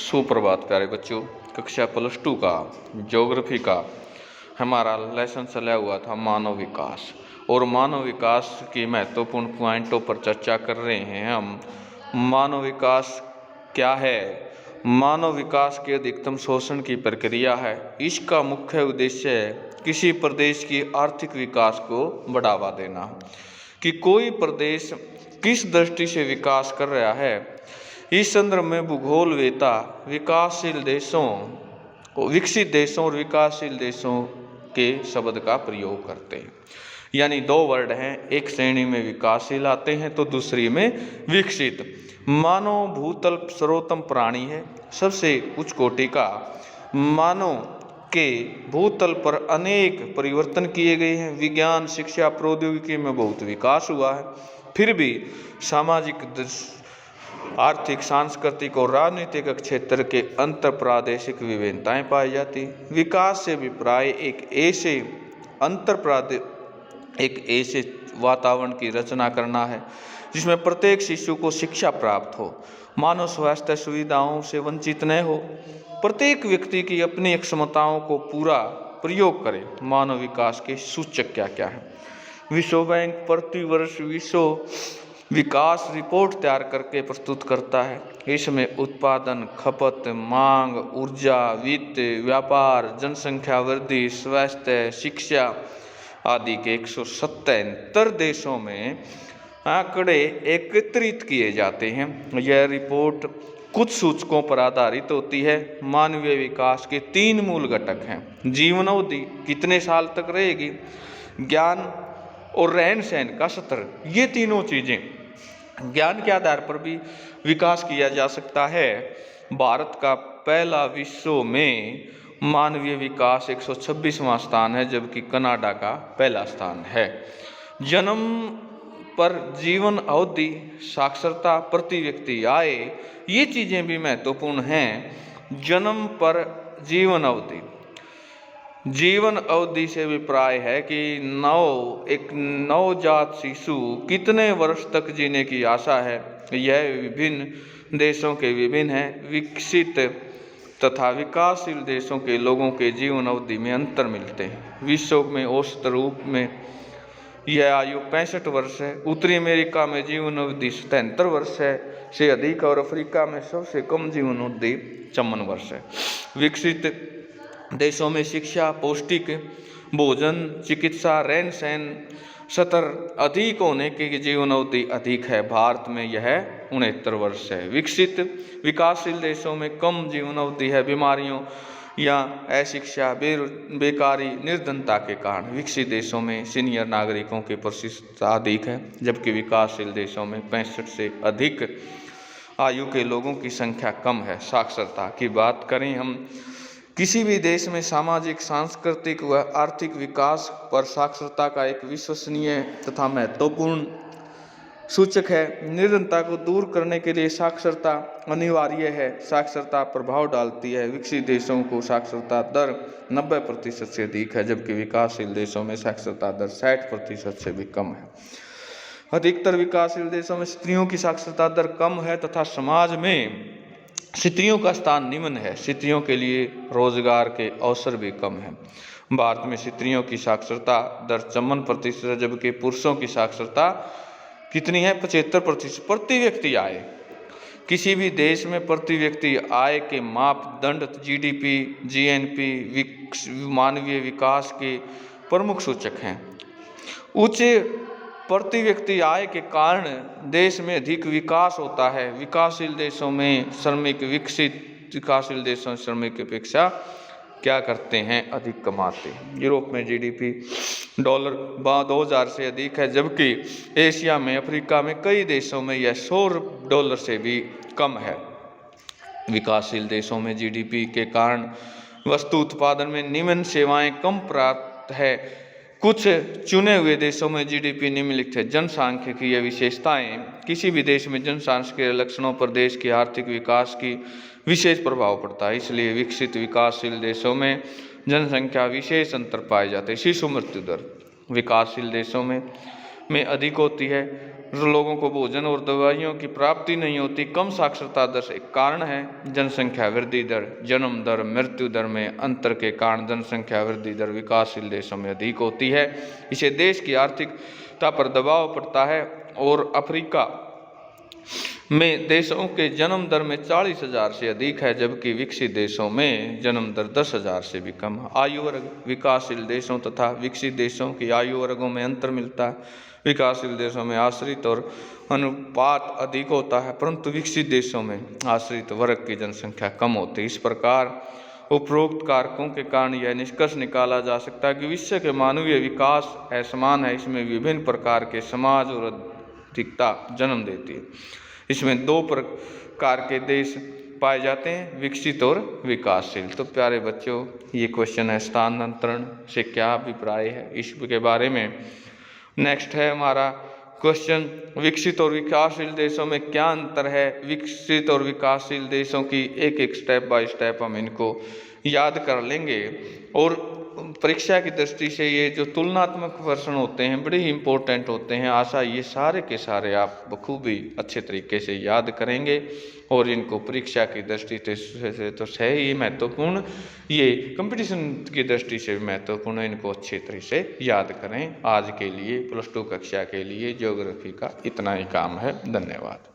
सुप्रभात प्यारे बच्चों। कक्षा +2 का ज्योग्राफी का हमारा लेसन चला हुआ था मानव विकास, और मानव विकास की महत्वपूर्ण पॉइंटों पर चर्चा कर रहे हैं हम। मानव विकास क्या है? मानव विकास के अधिकतम शोषण की प्रक्रिया है। इसका मुख्य उद्देश्य है किसी प्रदेश की आर्थिक विकास को बढ़ावा देना। कि कोई प्रदेश किस दृष्टि से विकास कर रहा है, इस संदर्भ में भूगोलवेत्ता विकासशील देशों, विकसित देशों और विकासशील देशों के शब्द का प्रयोग करते हैं। यानी दो वर्ड हैं, एक श्रेणी में विकासशील आते हैं तो दूसरी में विकसित। मानव भूतल सर्वोत्तम प्राणी है, सबसे उच्च कोटि का। मानव के भूतल पर अनेक परिवर्तन किए गए हैं। विज्ञान, शिक्षा, प्रौद्योगिकी में बहुत विकास हुआ है, फिर भी सामाजिक, आर्थिक, सांस्कृतिक और राजनीतिक क्षेत्र के अंतर प्रादेशिक विभिन्नताएं पाई जाती। विकास से अभिप्राय एक ऐसे वातावरण की रचना करना है जिसमें प्रत्येक शिशु को शिक्षा प्राप्त हो, मानव स्वास्थ्य सुविधाओं से वंचित न हो, प्रत्येक व्यक्ति की अपनी क्षमताओं को पूरा प्रयोग करे। मानव विकास के सूचक क्या क्या है? विश्व बैंक प्रतिवर्ष विश्व विकास रिपोर्ट तैयार करके प्रस्तुत करता है। इसमें उत्पादन, खपत, मांग, ऊर्जा, वित्त, व्यापार, जनसंख्या वृद्धि, स्वास्थ्य, शिक्षा आदि के 177 देशों में आंकड़े एकत्रित किए जाते हैं। यह रिपोर्ट कुछ सूचकों पर आधारित होती है। मानवीय विकास के 3 मूल घटक हैं। जीवन अवधि कितने साल तक रहेगी, ज्ञान और रहन सहन का स्तर, ये तीनों चीजें। ज्ञान के आधार पर भी विकास किया जा सकता है। भारत का पहला विश्व में मानवीय विकास 126वां स्थान है, जबकि कनाडा का पहला स्थान है। जन्म पर जीवन अवधि, साक्षरता, प्रति व्यक्ति आय, ये चीजें भी महत्वपूर्ण हैं। जन्म पर जीवन अवधि, जीवन अवधि से अभिप्राय है कि एक नवजात शिशु कितने वर्ष तक जीने की आशा है। यह विभिन्न देशों के विभिन्न है। विकसित तथा विकासशील देशों के लोगों के जीवन अवधि में अंतर मिलते हैं। विश्व में औसत रूप में यह आयु 65 वर्ष है। उत्तरी अमेरिका में जीवन अवधि 77 वर्ष है से अधिक, और अफ्रीका में सबसे कम जीवन अवधि 54 वर्ष है। विकसित देशों में शिक्षा, पौष्टिक भोजन, चिकित्सा, रहन सहन स्तर अधिक होने की जीवन अवधि अधिक है। भारत में यह 69 वर्ष है। विकसित विकासशील देशों में कम जीवन अवधि है, बीमारियों या अशिक्षा, बेकारी, निर्धनता के कारण। विकसित देशों में सीनियर नागरिकों की प्रतिशतता अधिक है, जबकि विकासशील देशों में 65 से अधिक आयु के लोगों की संख्या कम है। साक्षरता की बात करें हम, किसी भी देश में सामाजिक, सांस्कृतिक व आर्थिक विकास पर साक्षरता का एक विश्वसनीय तथा महत्वपूर्ण सूचक है। निर्धनता को दूर करने के लिए साक्षरता अनिवार्य है। साक्षरता प्रभाव डालती है। विकसित देशों को साक्षरता दर 90% से अधिक है, जबकि विकासशील देशों में साक्षरता दर 60% से भी कम है। अधिकतर विकासशील देशों में स्त्रियों की साक्षरता दर कम है तथा समाज में स्त्रियों का स्थान निम्न है। स्त्रियों के लिए रोजगार के अवसर भी कम है। भारत में स्त्रियों की साक्षरता दर 54% है, जबकि पुरुषों की साक्षरता कितनी है? 75%। प्रति व्यक्ति आय, किसी भी देश में प्रति व्यक्ति आय के मापदंड जीडीपी, जीएनपी मानवीय विकास के प्रमुख सूचक हैं। उच्च प्रति व्यक्ति आय के कारण देश में अधिक विकास होता है। विकासशील देशों में श्रमिक, विकसित विकासशील देशों श्रमिक की अपेक्षा क्या करते हैं? अधिक कमाते हैं। यूरोप में जीडीपी $2000 से अधिक है, जबकि एशिया में, अफ्रीका में कई देशों में यह $100 से भी कम है। विकासशील देशों में जीडीपी के कारण वस्तु उत्पादन में निम्न सेवाएं कम प्राप्त है। कुछ चुने हुए देशों में जीडीपी निम्नलिखित है। जनसांख्यिकीय विशेषताएं, किसी भी देश में जनसांख्यिकीय लक्षणों पर देश के आर्थिक विकास की विशेष प्रभाव पड़ता है। इसलिए विकसित विकासशील देशों में जनसंख्या विशेष अंतर पाए जाते हैं। शिशु मृत्यु दर, विकासशील देशों में में अधिक होती है, लोगों को भोजन और दवाइयों की प्राप्ति नहीं होती। कम साक्षरता दर एक कारण है। जनसंख्या वृद्धि दर, जन्म दर, मृत्यु दर में अंतर के कारण जनसंख्या वृद्धि दर विकासशील देशों में अधिक होती है। इसे देश की आर्थिकता पर दबाव पड़ता है। और अफ्रीका में देशों के जन्म दर में 40,000 से अधिक है, जबकि विकसित देशों में जन्म दर 10,000 से भी कम है। आयु वर्ग, विकासशील देशों तथा विकसित देशों की आयु वर्गों में अंतर मिलता है। विकासशील देशों में आश्रित और अनुपात अधिक होता है, परंतु विकसित देशों में आश्रित वर्ग की जनसंख्या कम होती है। इस प्रकार उपरोक्त कारकों के कारण यह निष्कर्ष निकाला जा सकता है कि विश्व के मानवीय विकास असमान है। इसमें विभिन्न प्रकार के समाज और आर्थिकता जन्म देती है। इसमें दो प्रकार के देश पाए जाते हैं, विकसित और विकासशील। तो प्यारे बच्चों, ये क्वेश्चन है स्थानांतरण से क्या अभिप्राय है इसके बारे में। नेक्स्ट है हमारा क्वेश्चन, विकसित और विकासशील देशों में क्या अंतर है। विकसित और विकासशील देशों की एक स्टेप बाय स्टेप हम इनको याद कर लेंगे। और परीक्षा की दृष्टि से ये जो तुलनात्मक प्रश्न होते हैं बड़े ही इंपॉर्टेंट होते हैं। आशा ये सारे के सारे आप बखूबी अच्छे तरीके से याद करेंगे और इनको परीक्षा की दृष्टि से तो है ही महत्वपूर्ण, ये कंपटीशन की दृष्टि से भी महत्वपूर्ण। इनको अच्छे तरीके से याद करें। आज के लिए +2 कक्षा के लिए ज्योग्राफी का इतना ही काम है। धन्यवाद।